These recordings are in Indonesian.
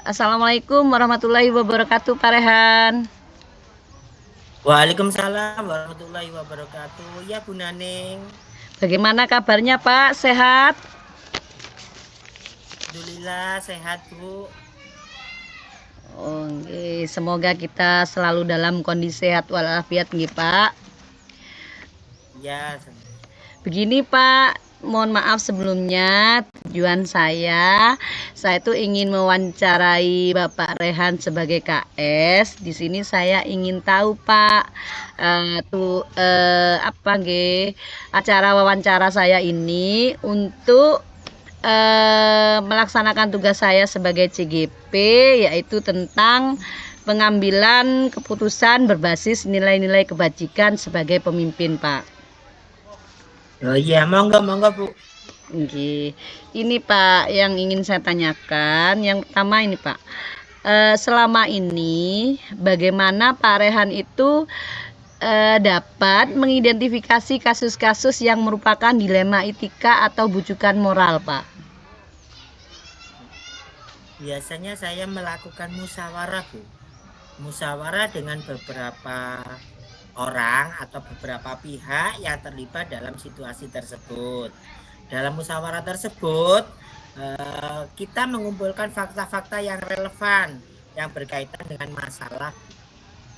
Assalamualaikum warahmatullahi wabarakatuh, Pak Rehan. Waalaikumsalam warahmatullahi wabarakatuh. Ya Bu Naning, Bagaimana kabarnya, Pak? Sehat? alhamdulillah sehat Bu. Oke, semoga kita selalu dalam kondisi sehat walafiat, nggih, Pak. Ya, Begini, Pak, mohon maaf sebelumnya. Tujuan saya itu ingin mewawancarai Bapak Rehan sebagai KS. Di sini saya ingin tahu, Pak, apa nggih acara wawancara saya ini untuk melaksanakan tugas saya sebagai CGP, yaitu tentang pengambilan keputusan berbasis nilai-nilai kebajikan sebagai pemimpin, Pak. oh iya, monggo monggo Bu. Oke. Ini Pak yang ingin saya tanyakan. Yang pertama ini Pak, selama ini bagaimana Pak Rehan itu dapat mengidentifikasi kasus-kasus yang merupakan dilema etika atau bujukan moral, Pak? Biasanya saya melakukan musyawarah Bu. Musyawarah dengan beberapa orang atau beberapa pihak yang terlibat dalam situasi tersebut. Dalam musyawarah tersebut, kita mengumpulkan fakta-fakta yang relevan yang berkaitan dengan masalah.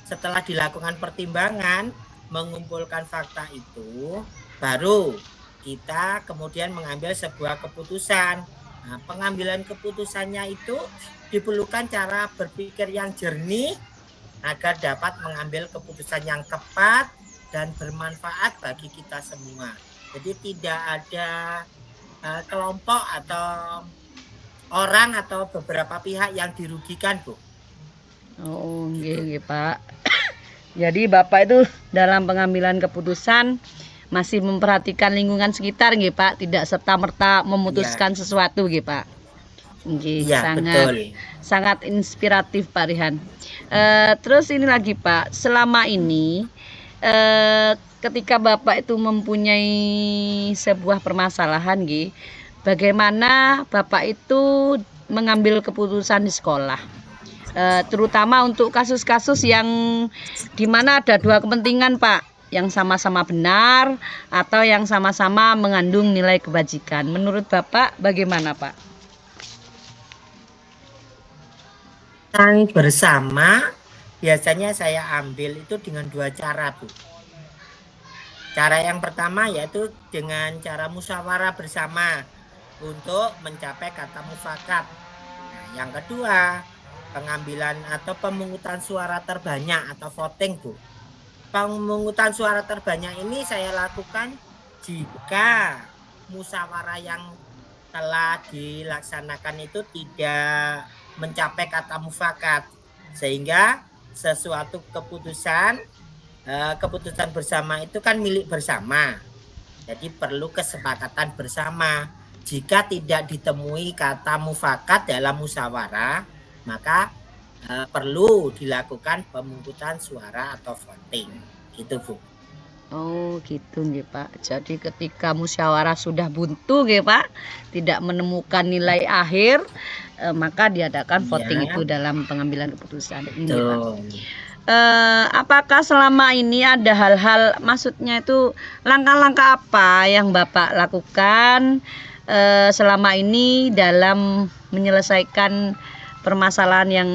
Setelah dilakukan pertimbangan, mengumpulkan fakta itu, baru kita kemudian mengambil sebuah keputusan. Nah, pengambilan keputusannya itu diperlukan cara berpikir yang jernih agar dapat mengambil keputusan yang tepat dan bermanfaat bagi kita semua. Jadi tidak ada kelompok atau orang atau beberapa pihak yang dirugikan, Bu. Oh, Gitu. nggih, Pak. Jadi Bapak itu dalam pengambilan keputusan masih memperhatikan lingkungan sekitar, nggih, Pak, tidak serta-merta memutuskan Iya, sesuatu, nggih, Pak. Nggih, iya sangat betul. sangat inspiratif, Pak Rihan. Terus ini lagi, Pak, selama ini ketika Bapak itu mempunyai sebuah permasalahan, nggih, bagaimana Bapak itu mengambil keputusan di sekolah? Terutama untuk kasus-kasus yang dimana ada dua kepentingan, Pak, yang sama-sama benar atau yang sama-sama mengandung nilai kebajikan. Menurut Bapak bagaimana, Pak? Yang bersama biasanya saya ambil itu dengan dua cara, Bu. Cara yang pertama yaitu dengan cara musyawarah bersama untuk mencapai kata mufakat. Nah, yang kedua, pengambilan atau pemungutan suara terbanyak atau voting, Bu. Pemungutan suara terbanyak ini saya lakukan jika musyawarah yang telah dilaksanakan itu tidak mencapai kata mufakat, sehingga sesuatu keputusan bersama itu kan milik bersama, jadi perlu kesepakatan bersama. Jika tidak ditemui kata mufakat dalam musyawarah, maka perlu dilakukan pemungutan suara atau voting, gitu Bu. Oh gitu nggih Pak. Jadi ketika musyawarah sudah buntu nggih Pak, tidak menemukan nilai akhir, maka diadakan voting Iya, itu dalam pengambilan keputusan. Ini Pak. betul. Apakah selama ini ada hal-hal, maksudnya itu langkah-langkah apa yang Bapak lakukan selama ini dalam menyelesaikan permasalahan yang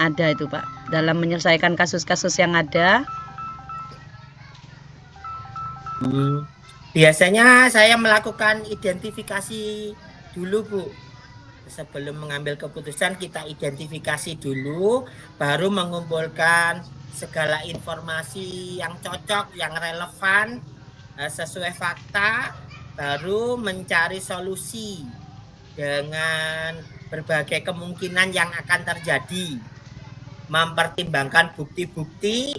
ada itu Pak, dalam menyelesaikan kasus-kasus yang ada? Biasanya saya melakukan identifikasi dulu, Bu. Sebelum mengambil keputusan kita identifikasi dulu, baru mengumpulkan segala informasi yang cocok, yang relevan, sesuai fakta, baru mencari solusi dengan berbagai kemungkinan yang akan terjadi, mempertimbangkan bukti-bukti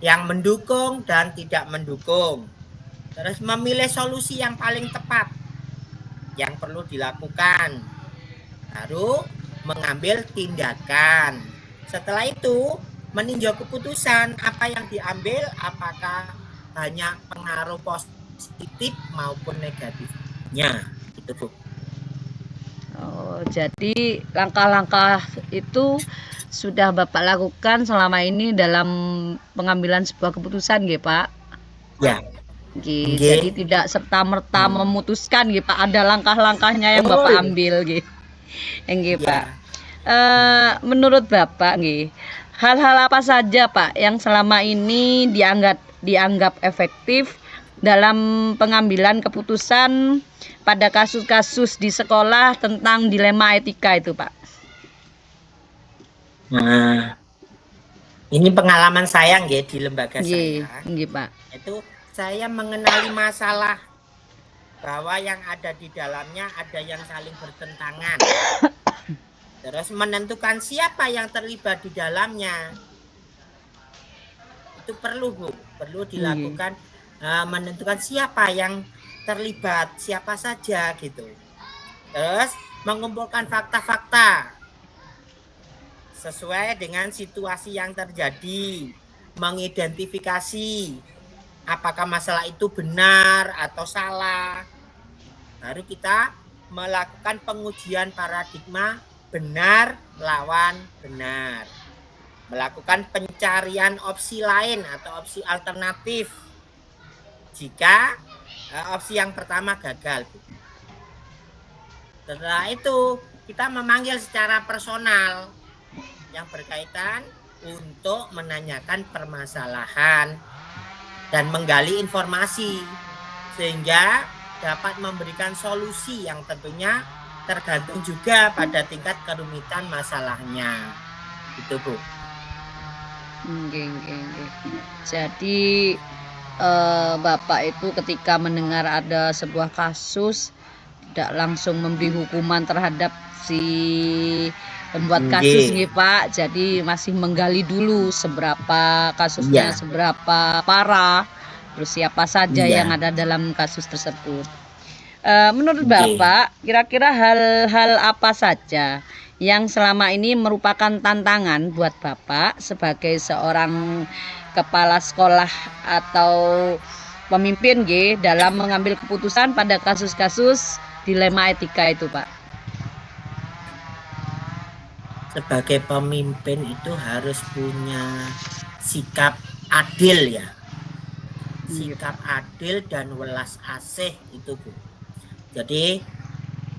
yang mendukung dan tidak mendukung, terus memilih solusi yang paling tepat yang perlu dilakukan, baru mengambil tindakan. Setelah itu meninjau keputusan apa yang diambil, apakah banyak pengaruh positif maupun negatifnya, itu Bu. Jadi langkah-langkah itu sudah Bapak lakukan selama ini dalam pengambilan sebuah keputusan nggih, Pak? Ya. Nggih, Nggih. jadi tidak serta-merta memutuskan nggih, Pak. Ada langkah-langkahnya yang Bapak iya. ambil nggih. Nggih, Iya. Pak. Menurut Bapak nggih, hal-hal apa saja Pak yang selama ini dianggap efektif dalam pengambilan keputusan pada kasus-kasus di sekolah tentang dilema etika itu, Pak? Nah, ini pengalaman saya nggih di lembaga Nggih, saya. nggih, Pak. Itu saya mengenali masalah bahwa yang ada di dalamnya ada yang saling bertentangan. Terus menentukan siapa yang terlibat di dalamnya. Itu perlu dilakukan menentukan siapa yang terlibat, siapa saja gitu. Terus mengumpulkan fakta-fakta sesuai dengan situasi yang terjadi, mengidentifikasi apakah masalah itu benar atau salah. Baru kita melakukan pengujian paradigma benar lawan benar. Melakukan pencarian opsi lain atau opsi alternatif jika opsi yang pertama gagal. Setelah itu kita memanggil secara personal yang berkaitan untuk menanyakan permasalahan dan menggali informasi sehingga dapat memberikan solusi yang tentunya tergantung juga pada tingkat kerumitan masalahnya. Itu Bu. Nggih. Jadi Bapak itu ketika mendengar ada sebuah kasus tidak langsung memberi hukuman terhadap si pembuat kasus nggih Pak. Jadi masih menggali dulu seberapa kasusnya, seberapa parah, terus siapa saja yang ada dalam kasus tersebut. Menurut Bapak, kira-kira hal-hal apa saja yang selama ini merupakan tantangan buat Bapak sebagai seorang kepala sekolah atau pemimpin dalam mengambil keputusan pada kasus-kasus dilema etika itu, Pak? Sebagai pemimpin itu harus punya sikap adil ya. Sikap adil dan welas asih itu Bu. Jadi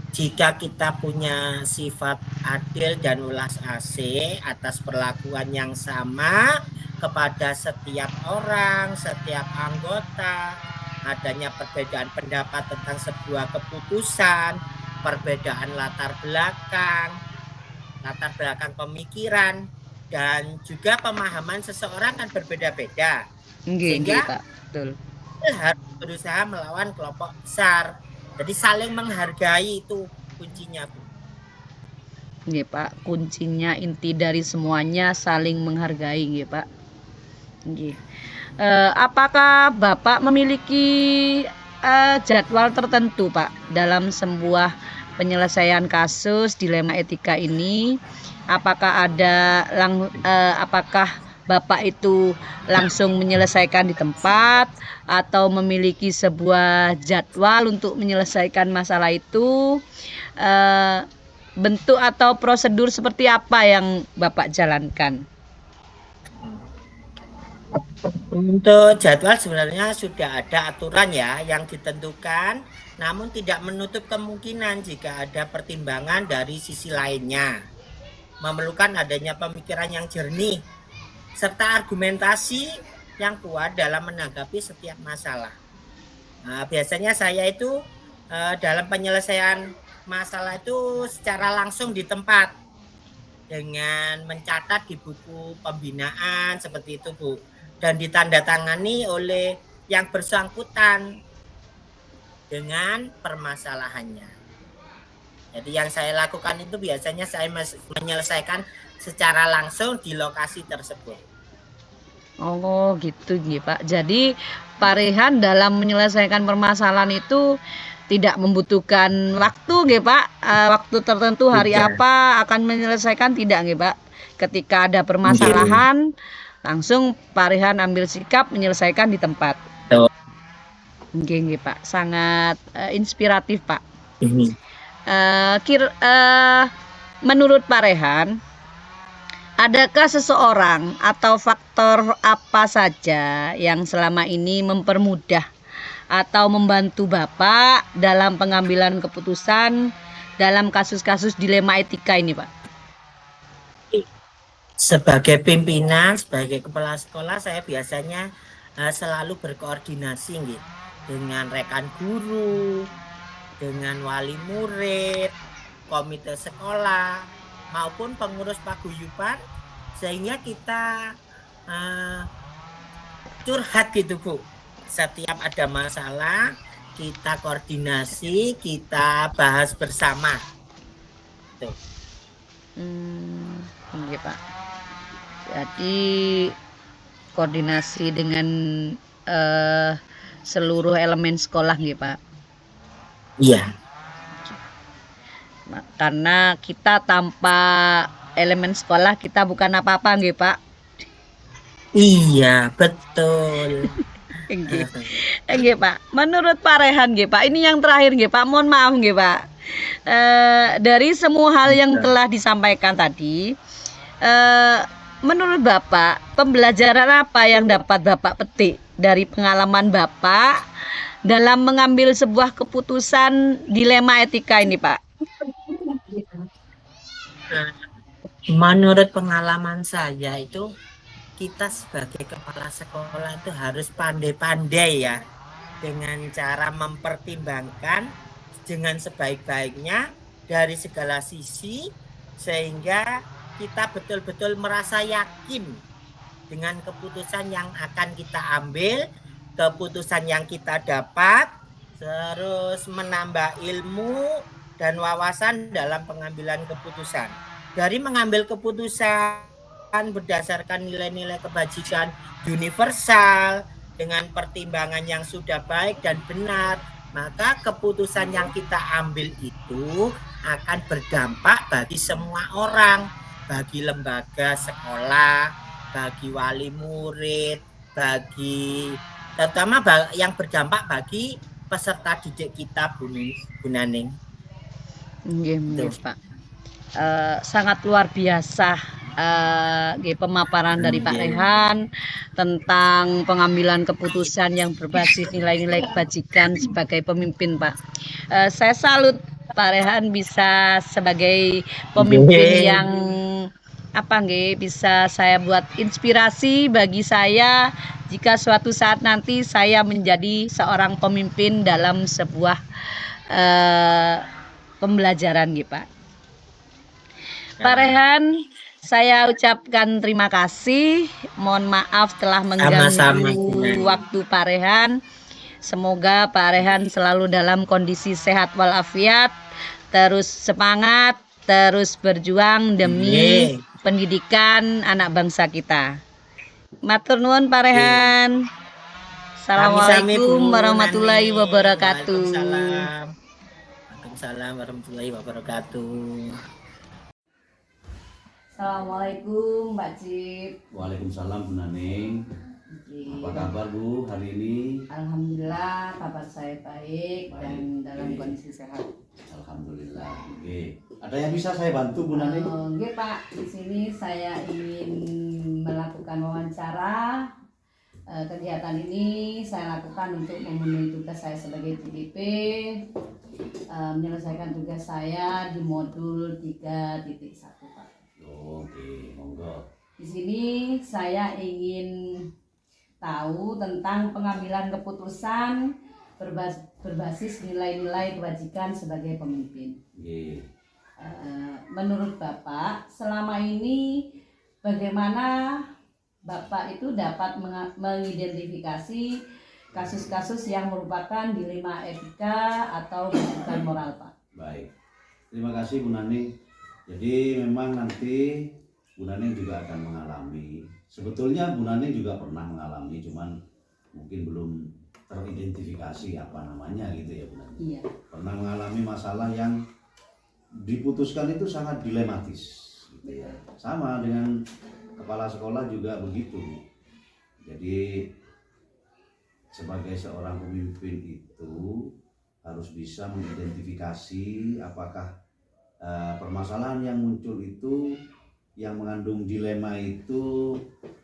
jika kita punya sifat adil dan welas asih atas perlakuan yang sama kepada setiap orang, setiap anggota, adanya perbedaan pendapat tentang sebuah keputusan, perbedaan latar belakang pemikiran, dan juga pemahaman seseorang kan berbeda-beda. Sehingga Pak, betul. Harus berusaha melawan kelompok besar. Jadi saling menghargai itu kuncinya, Bu. Nggih, Pak. Kuncinya inti dari semuanya saling menghargai, nggih, Pak. Nggih. Apakah Bapak memiliki jadwal tertentu, Pak, dalam sebuah penyelesaian kasus dilema etika ini? Apakah apakah Bapak itu langsung menyelesaikan di tempat atau memiliki sebuah jadwal untuk menyelesaikan masalah itu? Bentuk atau prosedur seperti apa yang Bapak jalankan? Untuk jadwal sebenarnya sudah ada aturan ya yang ditentukan, namun tidak menutup kemungkinan jika ada pertimbangan dari sisi lainnya. Memerlukan adanya pemikiran yang jernih serta argumentasi yang kuat dalam menanggapi setiap masalah. Nah, biasanya saya itu dalam penyelesaian masalah itu secara langsung di tempat dengan mencatat di buku pembinaan seperti itu Bu, dan ditandatangani oleh yang bersangkutan dengan permasalahannya. Jadi yang saya lakukan itu biasanya saya menyelesaikan secara langsung di lokasi tersebut. Oh gitu Pak. Jadi Pak Rehan dalam menyelesaikan permasalahan itu tidak membutuhkan waktu Pak. Waktu tertentu hari apa akan menyelesaikan tidak Pak. Ketika ada permasalahan langsung Pak Rehan ambil sikap menyelesaikan di tempat. Nggih Pak. Sangat inspiratif Pak. Menurut Pak Rehan, adakah seseorang atau faktor apa saja yang selama ini mempermudah atau membantu Bapak dalam pengambilan keputusan dalam kasus-kasus dilema etika ini, Pak? Sebagai pimpinan, sebagai kepala sekolah, saya biasanya selalu berkoordinasi gitu, dengan rekan guru, dengan wali murid, komite sekolah, maupun pengurus paguyuban, sehingga kita curhat gitu Bu. Setiap ada masalah, kita koordinasi, kita bahas bersama. Tuh. Oke, Pak. Jadi koordinasi dengan seluruh elemen sekolah nggih, Pak. Iya. Karena kita tanpa elemen sekolah kita bukan apa-apa nggih, Pak. Iya, betul. Nggih, Pak. Menurut Pak Rehan nggih, Pak. Ini yang terakhir nggih, Pak. Mohon maaf nggih, Pak. Dari semua hal yang telah disampaikan tadi, menurut Bapak, pembelajaran apa yang dapat Bapak petik dari pengalaman Bapak dalam mengambil sebuah keputusan dilema etika ini, Pak? Menurut pengalaman saya itu, kita sebagai kepala sekolah itu harus pandai-pandai ya, dengan cara mempertimbangkan dengan sebaik-baiknya dari segala sisi, sehingga kita betul-betul merasa yakin dengan keputusan yang akan kita ambil, keputusan yang kita dapat, terus menambah ilmu dan wawasan dalam pengambilan keputusan. Dari mengambil keputusan berdasarkan nilai-nilai kebajikan universal dengan pertimbangan yang sudah baik dan benar, maka keputusan yang kita ambil itu akan berdampak bagi semua orang, bagi lembaga sekolah, bagi wali murid, bagi terutama yang berdampak bagi peserta didik kita, Bu Naning. Nggih, Pak. Sangat luar biasa pemaparan dari Pak Rehan tentang pengambilan keputusan yang berbasis nilai-nilai kebajikan sebagai pemimpin, Pak. Saya salut Pak Rehan bisa sebagai pemimpin yang bisa saya buat inspirasi bagi saya jika suatu saat nanti saya menjadi seorang pemimpin dalam sebuah pembelajaran gitu, Pak. Pak Rehan, saya ucapkan terima kasih. Mohon maaf telah mengganggu waktu Pak Rehan. Semoga Pak Rehan selalu dalam kondisi sehat walafiat, terus semangat, terus berjuang demi pendidikan anak bangsa kita. Matur nuwun Pak Rehan. Assalamualaikum warahmatullahi wabarakatuh. Waalaikumsalam warahmatullahi wabarakatuh. Assalamualaikum Mbak Cip. Waalaikumsalam Bu Naning. Apa kabar Bu hari ini? Alhamdulillah kabar saya baik dan dalam kondisi sehat. Alhamdulillah. Oke. Ada yang bisa saya bantu Bu Naning? Oke Pak, di sini saya ingin melakukan wawancara. Kegiatan ini saya lakukan untuk memenuhi tugas saya sebagai CDP, menyelesaikan tugas saya di modul 3.1 Pak. Oke, monggo. Di sini saya ingin tahu tentang pengambilan keputusan berbasis nilai-nilai kebajikan sebagai pemimpin. Menurut Bapak, selama ini bagaimana Bapak itu dapat mengidentifikasi kasus-kasus yang merupakan dilema etika atau kebutuhan moral, Pak? Baik, terima kasih Bu Naning. Jadi memang nanti Bu Naning juga akan mengalami. Sebetulnya Bu Naning juga pernah mengalami, cuman mungkin belum teridentifikasi apa namanya gitu ya Bu Naning. Iya. Pernah mengalami masalah yang diputuskan itu sangat dilematis gitu ya. Sama dengan kepala sekolah juga begitu. Jadi sebagai seorang pemimpin itu harus bisa mengidentifikasi apakah permasalahan yang muncul itu, yang mengandung dilema itu,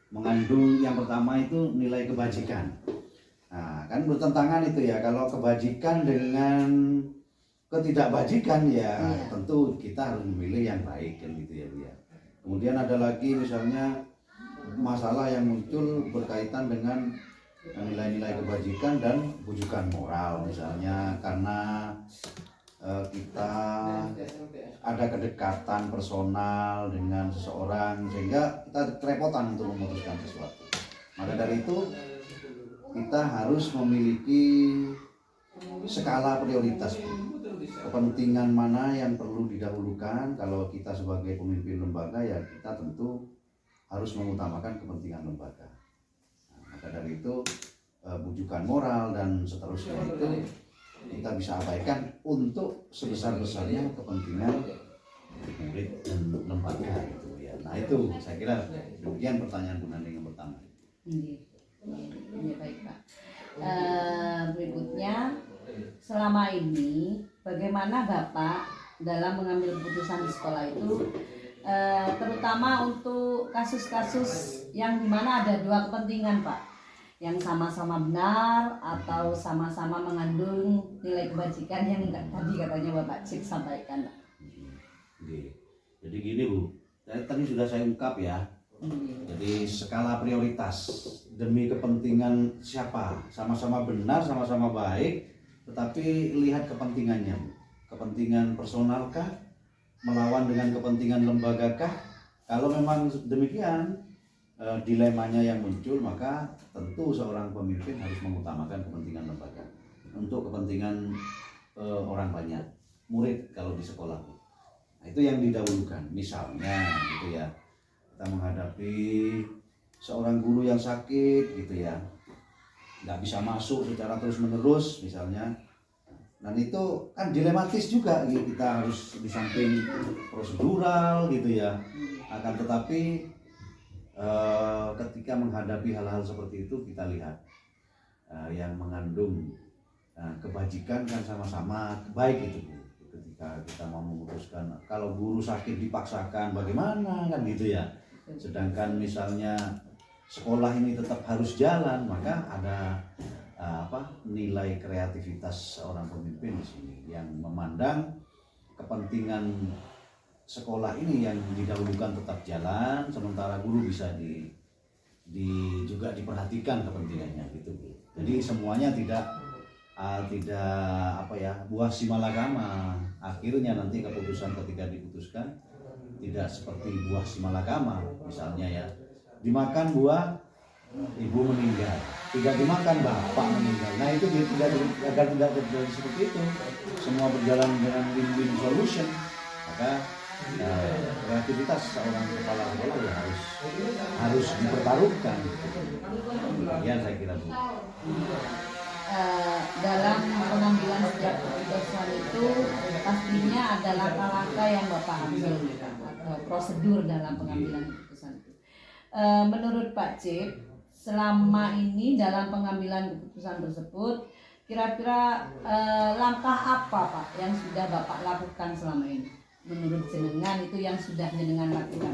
mengandung yang pertama itu nilai kebajikan. Nah, kan bertentangan itu ya, kalau kebajikan dengan ketidakbajikan ya tentu kita harus memilih yang baik kan gitu ya Bu ya. Kemudian ada lagi misalnya masalah yang muncul berkaitan dengan nilai-nilai kebajikan dan bujukan moral, misalnya karena kita ada kedekatan personal dengan seseorang sehingga kita kerepotan untuk memutuskan sesuatu. Maka dari itu kita harus memiliki skala prioritas. Kepentingan mana yang perlu didahulukan. Kalau kita sebagai pemimpin lembaga ya kita tentu harus mengutamakan kepentingan lembaga. Nah, maka dari itu bujukan moral dan seterusnya itu kita bisa abaikan untuk sebesar-besarnya kepentingan murid dan lembaga gitu ya. Nah itu saya kira demikian pertanyaan Bu Nani yang pertama. Ini baik Pak. Berikutnya, selama ini bagaimana Bapak dalam mengambil keputusan di sekolah itu, terutama untuk kasus-kasus yang dimana ada dua kepentingan Pak, yang sama-sama benar atau sama-sama mengandung nilai kebajikan yang tadi katanya Bapak Cip sampaikan. Jadi gini Bu, tadi sudah saya ungkap ya. Jadi skala prioritas demi kepentingan siapa, sama-sama benar, sama-sama baik, tetapi lihat kepentingannya, kepentingan personalkah, melawan dengan kepentingan lembagakah. Kalau memang demikian dilemanya yang muncul, maka tentu seorang pemimpin harus mengutamakan kepentingan lembaga untuk kepentingan orang banyak, murid kalau di sekolah. Nah, itu yang didahulukan. Misalnya gitu ya, kita menghadapi seorang guru yang sakit gitu ya, nggak bisa masuk secara terus menerus misalnya, dan itu kan dilematis juga gitu. Kita harus di samping prosedural gitu ya, akan tetapi ketika menghadapi hal-hal seperti itu kita lihat yang mengandung kebajikan kan sama-sama baik itu Bu. Ketika kita mau memutuskan, kalau guru sakit dipaksakan bagaimana kan gitu ya, sedangkan misalnya sekolah ini tetap harus jalan, maka ada nilai kreativitas seorang pemimpin di sini yang memandang kepentingan sekolah ini yang didahulukan tetap jalan, sementara guru bisa juga diperhatikan kepentingannya gitu. Jadi semuanya tidak buah si malakama. Akhirnya nanti keputusan ketika diputuskan tidak seperti buah si malakama, misalnya ya, dimakan buah ibu meninggal, tidak dimakan bapak meninggal. Nah itu agar tidak terjadi seperti itu, semua berjalan dengan win-win solution, maka kreativitas seorang kepala sekolah ya harus dipertaruhkan. Demikian saya kira Bu. Dalam pengambilan setiap keputusan itu pastinya ada langkah-langkah yang Bapak ambil, prosedur dalam pengambilan keputusan itu. Menurut Pak Cip, selama ini dalam pengambilan keputusan tersebut, kira-kira langkah apa Pak yang sudah Bapak lakukan selama ini? Menurut jenengan itu yang sudah jenengan lakukan,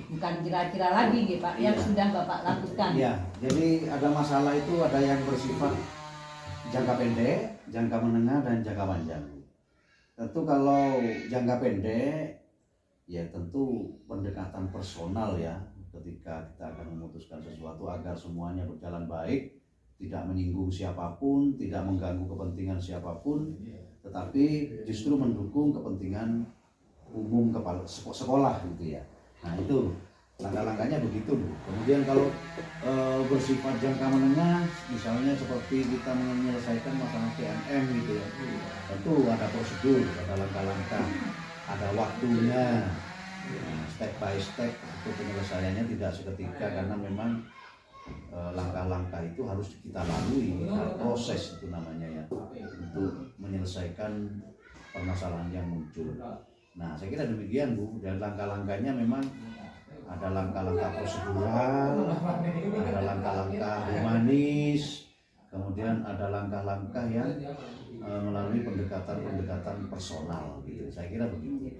bukan kira-kira lagi gitu Pak, yang sudah Bapak lakukan. Ya, jadi ada masalah itu ada yang bersifat jangka pendek, jangka menengah, dan jangka panjang. Tentu kalau jangka pendek, ya tentu pendekatan personal ya, ketika kita akan memutuskan sesuatu agar semuanya berjalan baik, tidak menyinggung siapapun, tidak mengganggu kepentingan siapapun, tetapi justru mendukung kepentingan umum kepala sekolah gitu ya. Nah itu langkah-langkahnya begitu Bu. Kemudian kalau bersifat jangka menengah, misalnya seperti kita menyelesaikan masalah PNM gitu ya, tentu ada prosedur, ada langkah-langkah, ada waktunya, step by step untuk penyelesaiannya tidak seketika, karena memang langkah-langkah itu harus kita lalui, proses itu namanya ya, untuk menyelesaikan permasalahan yang muncul. Nah saya kira demikian Bu, dan langkah-langkahnya memang ada langkah-langkah prosedural, ada langkah-langkah humanis, kemudian ada langkah-langkah yang melalui pendekatan personal gitu. Saya kira begitu.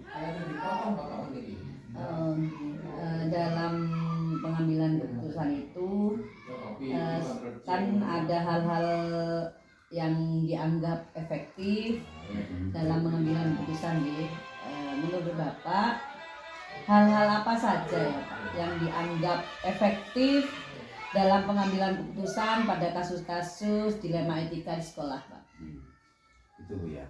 Dalam pengambilan keputusan itu kan ada hal-hal yang dianggap efektif dalam pengambilan keputusan ya. Menurut Bapak hal-hal apa saja ya Pak yang dianggap efektif dalam pengambilan keputusan pada kasus-kasus dilema etika di sekolah Pak? Itu Bu ya.